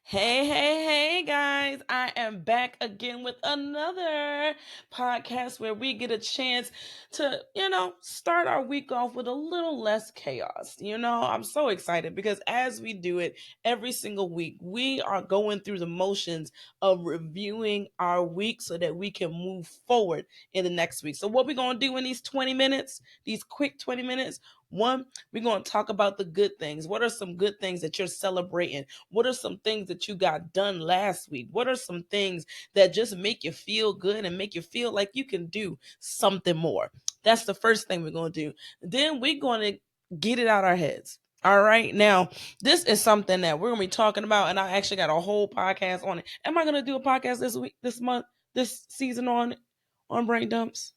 Hey, guys. I am back again with another podcast where we get a chance to, start our week off with a little less chaos. I'm so excited because as we do it every single week, we are going through the motions of reviewing our week so that we can move forward in the next week. So, what we're going to do in these 20 minutes, these quick 20 minutes, one, we're going to talk about the good things. What are some good things that you're celebrating? What are some things that you got done last week? What are some things that just make you feel good and make you feel like you can do something more? That's the first thing we're going to do. Then we're going to get it out our heads. All right. Now, this is something that we're going to be talking about, and I actually got a whole podcast on it. Am I going to do a podcast this week, this month, this season on brain dumps?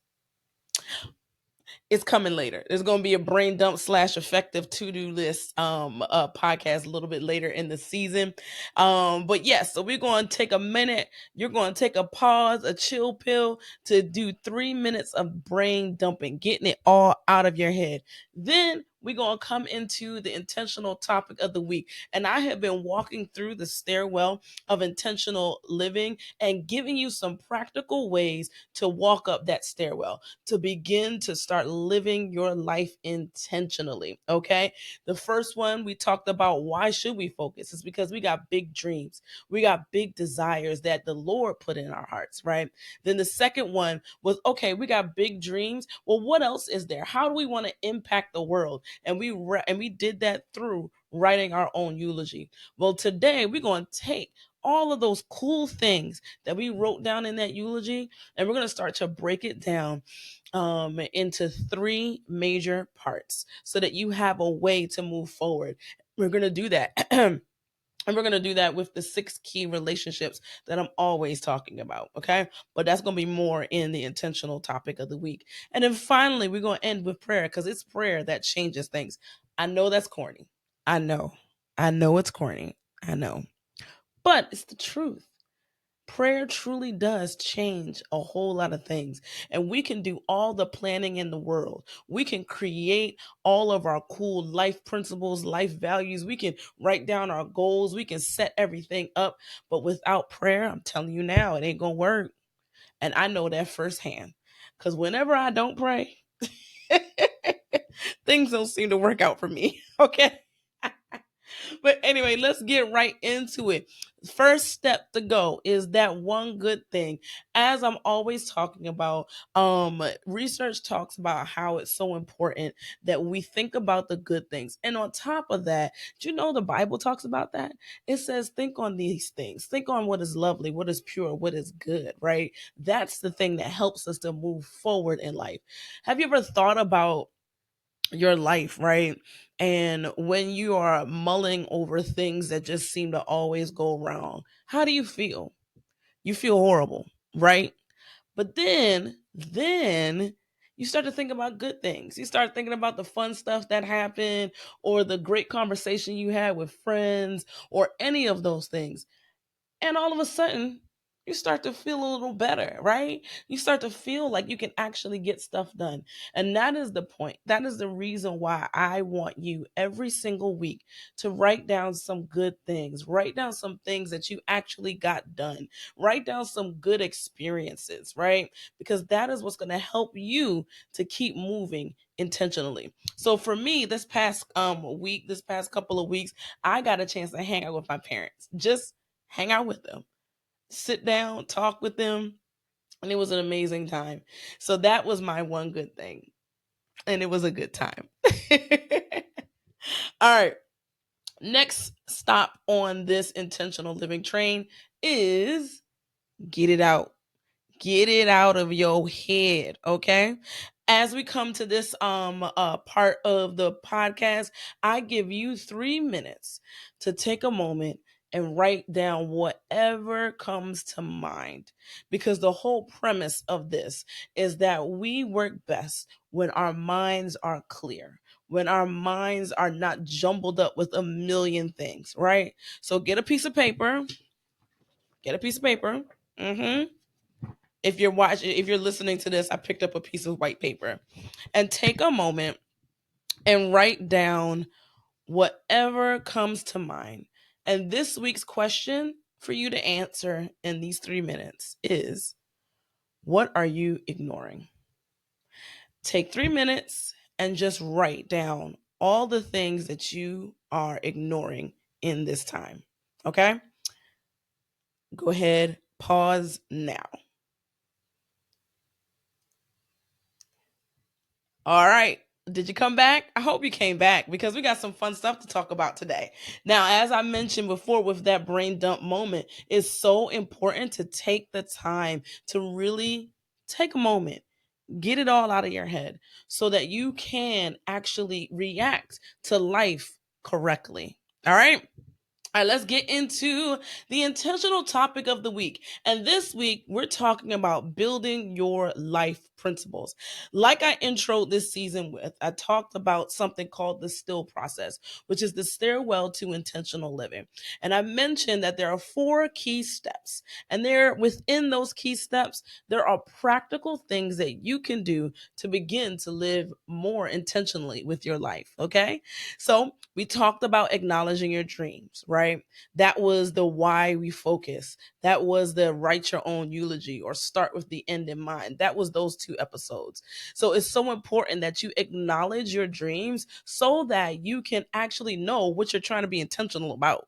It's coming later. There's going to be a brain dump / effective to-do list podcast a little bit later in the season. But yes, so we're going to take a minute. You're going to take a pause, a chill pill to do 3 minutes of brain dumping, getting it all out of your head. Then we're going to come into the intentional topic of the week. And I have been walking through the stairwell of intentional living and giving you some practical ways to walk up that stairwell, to begin to start living your life intentionally. Okay. The first one we talked about, why should we focus? It's because we got big dreams. We got big desires that the Lord put in our hearts, right? Then the second one was, okay, we got big dreams. Well, what else is there? How do we want to impact the world? And we did that through writing our own eulogy. Well, today we're going to take all of those cool things that we wrote down in that eulogy, and we're going to start to break it down into 3 major parts so that you have a way to move forward. We're going to do that. And we're going to do that with the 6 key relationships that I'm always talking about. Okay. But that's going to be more in the intentional topic of the week. And then finally, we're going to end with prayer because it's prayer that changes things. I know that's corny. I know. I know it's corny. I know. But it's the truth. Prayer truly does change a whole lot of things, and we can do all the planning in the world. We can create all of our cool life principles, life values. We can write down our goals. We can set everything up. But without prayer, I'm telling you now, it ain't going to work. And I know that firsthand because whenever I don't pray, things don't seem to work out for me. Okay. But anyway, let's get right into it. First step to go is that one good thing. As I'm always talking about, research talks about how it's so important that we think about the good things. And on top of that, do you know the Bible talks about that? It says, think on these things. Think on what is lovely, what is pure, what is good, right? That's the thing that helps us to move forward in life. Have you ever thought about your life, right? And when you are mulling over things that just seem to always go wrong, how do you feel? You feel horrible, right? But then you start to think about good things. You start thinking about the fun stuff that happened or the great conversation you had with friends or any of those things. And all of a sudden, you start to feel a little better, right? You start to feel like you can actually get stuff done. And that is the point. That is the reason why I want you every single week to write down some good things, write down some things that you actually got done, write down some good experiences, right? Because that is what's going to help you to keep moving intentionally. So for me, this past couple of weeks, I got a chance to hang out with my parents. Just hang out with them, sit down, talk with them. And it was an amazing time. So that was my one good thing. And it was a good time. All right. Next stop on this intentional living train is get it out. Get it out of your head, okay? As we come to this part of the podcast, I give you 3 minutes to take a moment and write down whatever comes to mind, because the whole premise of this is that we work best when our minds are clear, when our minds are not jumbled up with a million things, right? So get a piece of paper. Get a piece of paper. Mhm. If you're listening to this, I picked up a piece of white paper, and take a moment and write down whatever comes to mind. And this week's question for you to answer in these 3 minutes is, what are you ignoring? Take 3 minutes and just write down all the things that you are ignoring in this time. Okay? Go ahead, pause now. All right. Did you come back? I hope you came back because we got some fun stuff to talk about today. Now, as I mentioned before with that brain dump moment, it's so important to take the time to really take a moment, get it all out of your head so that you can actually react to life correctly. All right. All right, let's get into the intentional topic of the week. And this week, we're talking about building your life principles. Like I introed this season with, I talked about something called the STILL process, which is the stairwell to intentional living. And I mentioned that there are 4 key steps. And there, within those key steps, there are practical things that you can do to begin to live more intentionally with your life. Okay. So we talked about acknowledging your dreams, right? That was the why we focus. That was the write your own eulogy or start with the end in mind. That was those 2 episodes. So it's so important that you acknowledge your dreams so that you can actually know what you're trying to be intentional about.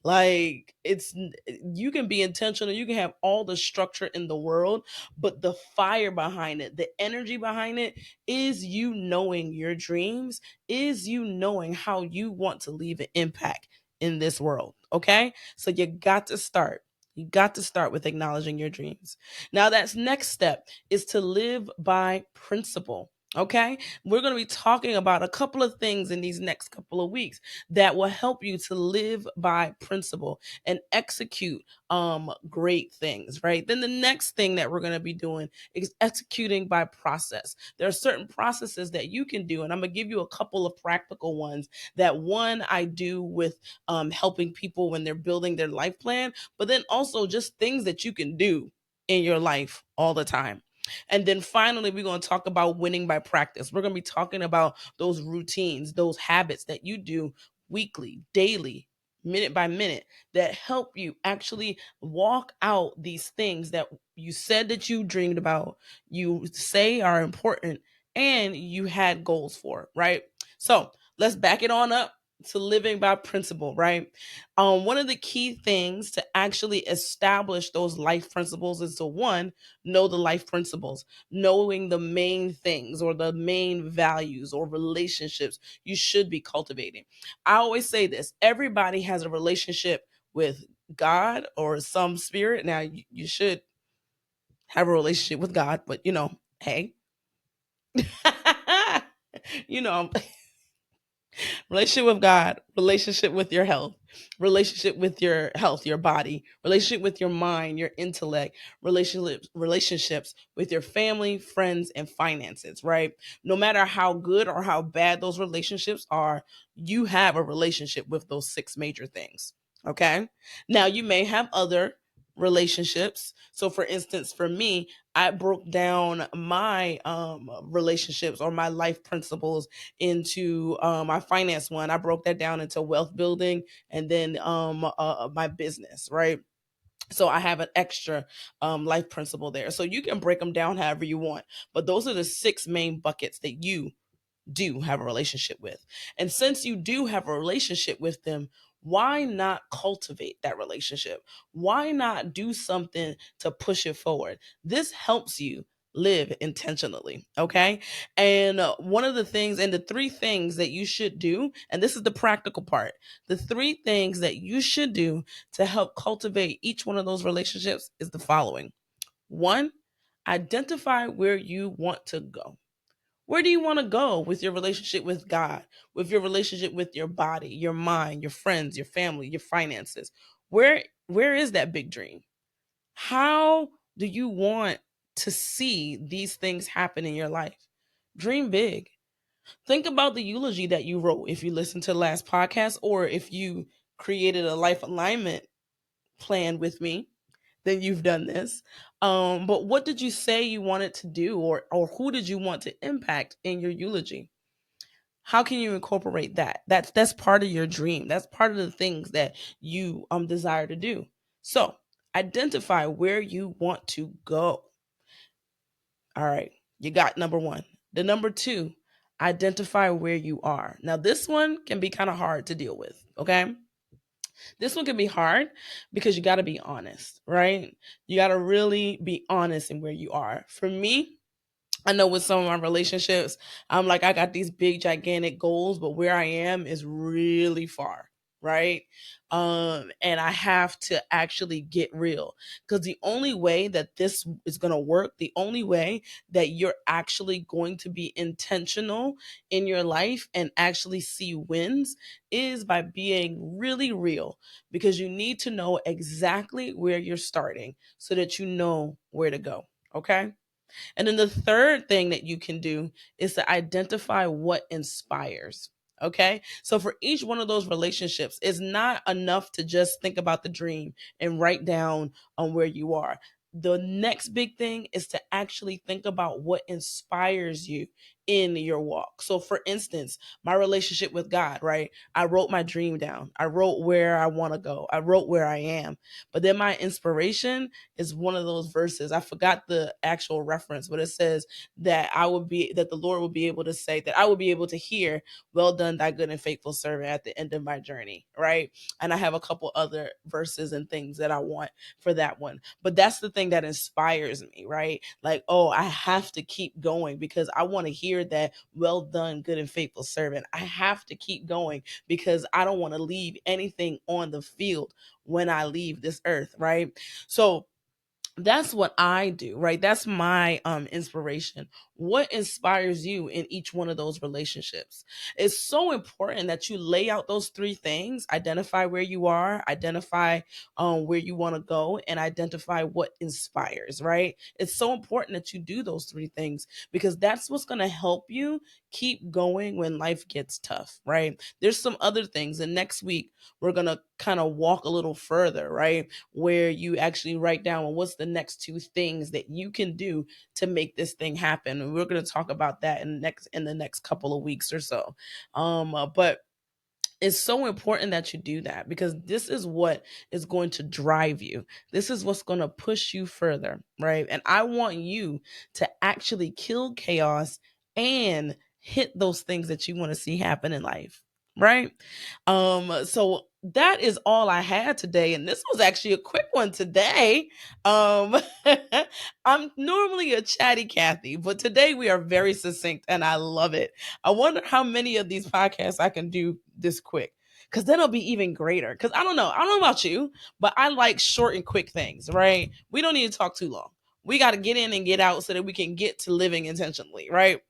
Like you can be intentional, you can have all the structure in the world, but the fire behind it, the energy behind it is you knowing your dreams, is you knowing how you want to leave an impact in this world. Okay. So you got to start. You got to start with acknowledging your dreams. Now, that's next step is to live by principle. Okay. We're going to be talking about a couple of things in these next couple of weeks that will help you to live by principle and execute great things, right? Then the next thing that we're going to be doing is executing by process. There are certain processes that you can do, and I'm going to give you a couple of practical ones. That one I do with helping people when they're building their life plan, but then also just things that you can do in your life all the time. And then finally, we're going to talk about winning by practice. We're going to be talking about those routines, those habits that you do weekly, daily, minute by minute, that help you actually walk out these things that you said that you dreamed about, you say are important, and you had goals for, right? So let's back it on up to living by principle, right? One of the key things to actually establish those life principles is to, one, know the life principles, knowing the main things or the main values or relationships you should be cultivating. I always say this: everybody has a relationship with God or some spirit. Now, you should have a relationship with God, but hey, you know, relationship with God, relationship with your health, relationship with your body, relationship with your mind, your intellect, relationships with your family, friends, and finances, right? No matter how good or how bad those relationships are, you have a relationship with those 6 major things. Okay. Now, you may have other relationships. So for instance, for me, I broke down my relationships or my life principles into my finance one. I broke that down into wealth building and then my business, right? So I have an extra life principle there. So you can break them down however you want, but those are the 6 main buckets that you do have a relationship with. And since you do have a relationship with them, why not cultivate that relationship? Why not do something to push it forward? This helps you live intentionally. Okay. And one of the things, and the 3 things that you should do, and this is the practical part, the 3 things that you should do to help cultivate each one of those relationships is the following. 1, identify where you want to go. Where do you want to go with your relationship with God, with your relationship with your body, your mind, your friends, your family, your finances? Where is that big dream? How do you want to see these things happen in your life? Dream big. Think about the eulogy that you wrote if you listened to the last podcast, or if you created a life alignment plan with me, then you've done this. But what did you say you wanted to do, or who did you want to impact in your eulogy? How can you incorporate that? That's part of your dream. That's part of the things that you desire to do. So identify where you want to go. All right, you got number one. The number two, identify where you are. Now, this one can be kind of hard to deal with, okay? This one can be hard because you got to be honest, right? You got to really be honest in where you are. For me, I know with some of my relationships, I'm like, I got these big, gigantic goals, but where I am is really far, right? And I have to actually get real because the only way that this is going to work, the only way that you're actually going to be intentional in your life and actually see wins is by being really real because you need to know exactly where you're starting so that you know where to go. Okay. And then the third thing that you can do is to identify what inspires. Okay. So for each one of those relationships, it's not enough to just think about the dream and write down on where you are. The next big thing is to actually think about what inspires you in your walk. So for instance, my relationship with God, right? I wrote my dream down. I wrote where I want to go. I wrote where I am. But then my inspiration is one of those verses. I forgot the actual reference, but it says that that the Lord will be able to say that I will be able to hear, well done, thy good and faithful servant at the end of my journey. Right. And I have a couple other verses and things that I want for that one. But that's the thing that inspires me, right? Like, oh, I have to keep going because I want to hear that, well done, good and faithful servant. I have to keep going because I don't want to leave anything on the field when I leave this earth, right? So that's what I do, right? That's my inspiration. What inspires you in each one of those relationships? It's so important that you lay out those three things: identify where you are, identify where you want to go, and identify what inspires, right? It's so important that you do those three things because that's what's going to help you keep going when life gets tough, right? There's some other things, and next week we're going to kind of walk a little further, right? Where you actually write down, well, what's the next two things that you can do to make this thing happen. And we're going to talk about that in the next couple of weeks or so. But it's so important that you do that because this is what is going to drive you. This is what's going to push you further, right? And I want you to actually kill chaos and hit those things that you want to see happen in life, right? So that is all I had today, and this was actually a quick one today. Um I'm normally a chatty Kathy, but today we are very succinct and I love it. I wonder how many of these podcasts I can do this quick. Cause then it'll be even greater. Cause I don't know. I don't know about you, but I like short and quick things, right? We don't need to talk too long. We got to get in and get out so that we can get to living intentionally, right?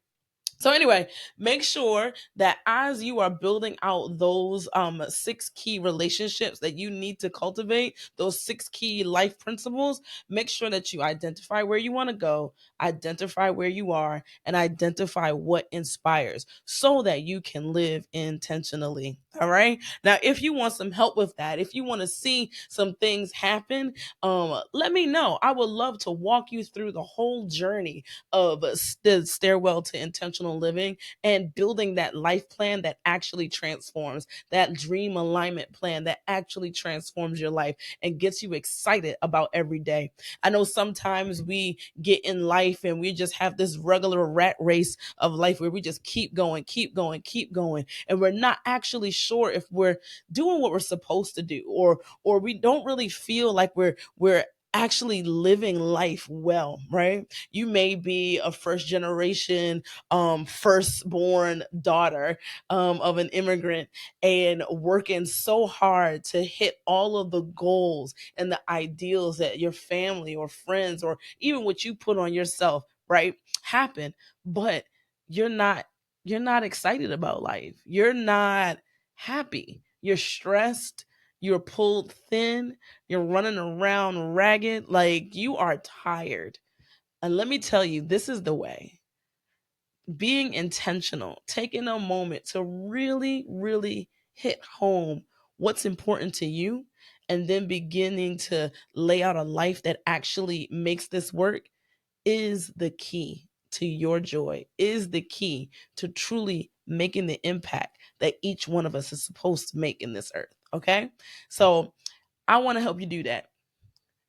So anyway, make sure that as you are building out those six key relationships that you need to cultivate, those six key life principles, make sure that you identify where you want to go, identify where you are, and identify what inspires so that you can live intentionally. All right. Now, if you want some help with that, if you want to see some things happen, let me know. I would love to walk you through the whole journey of the stairwell to intentional living and building that life plan that actually transforms, that dream alignment plan that actually transforms your life and gets you excited about every day. I know sometimes we get in life and we just have this regular rat race of life where we just keep going, keep going, keep going, and we're not actually sure if we're doing what we're supposed to do, or we don't really feel like we're actually living life well, right? You may be a first generation firstborn daughter of an immigrant and working so hard to hit all of the goals and the ideals that your family or friends or even what you put on yourself, right, happen. But you're not you're not excited about life. You're not happy. You're stressed. You're pulled thin. You're running around ragged. Like you are tired. And let me tell you, this is the way: being intentional, taking a moment to really, really hit home what's important to you, and then beginning to lay out a life that actually makes this work is the key to your joy, is the key to truly making the impact that each one of us is supposed to make in this earth. Okay. So I want to help you do that.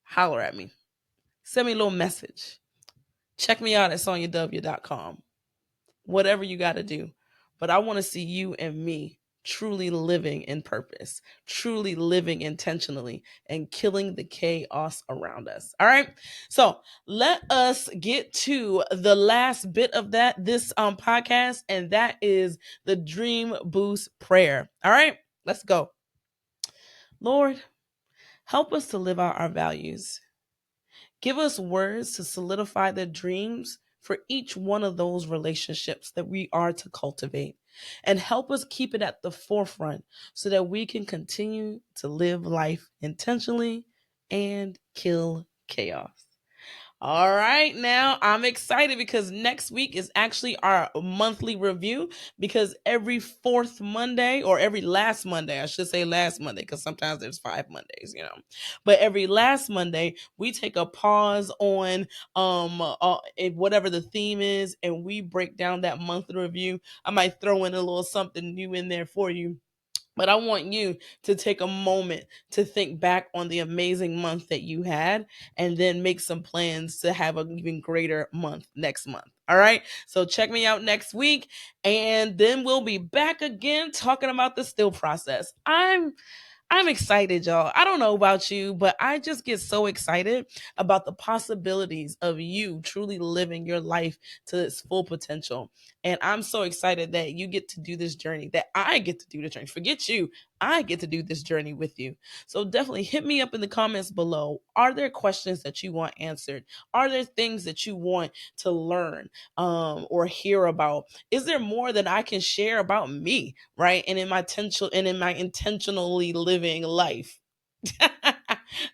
Holler at me. Send me a little message. Check me out at sonyaw.com. Whatever you got to do. But I want to see you and me truly living in purpose, truly living intentionally, and killing the chaos around us. All right. So let us get to the last bit of this podcast, and that is the Dream Boost Prayer. All right. Let's go. Lord, help us to live out our values. Give us words to solidify the dreams for each one of those relationships that we are to cultivate. And help us keep it at the forefront so that we can continue to live life intentionally and kill chaos. All right, now I'm excited because next week is actually our monthly review, because every fourth Monday, or every last Monday, I should say last Monday, because sometimes there's 5 Mondays. But every last Monday, we take a pause on whatever the theme is, and we break down that monthly review. I might throw in a little something new in there for you. But I want you to take a moment to think back on the amazing month that you had, and then make some plans to have an even greater month next month. All right. So check me out next week, and then we'll be back again talking about the still process. I'm excited, y'all. I don't know about you, but I just get so excited about the possibilities of you truly living your life to its full potential. And I'm so excited that you get to do this journey, that I get to do the journey. Forget you. I get to do this journey with you. So definitely hit me up in the comments below. Are there questions that you want answered? Are there things that you want to learn or hear about? Is there more that I can share about me, right? And in my intentionally living life.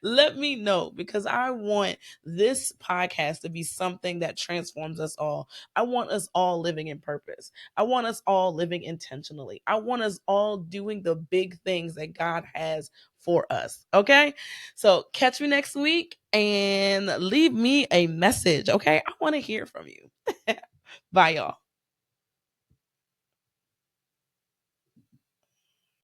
Let me know, because I want this podcast to be something that transforms us all. I want us all living in purpose. I want us all living intentionally. I want us all doing the big things that God has for us. Okay. So catch me next week and leave me a message. Okay. I want to hear from you. Bye, y'all.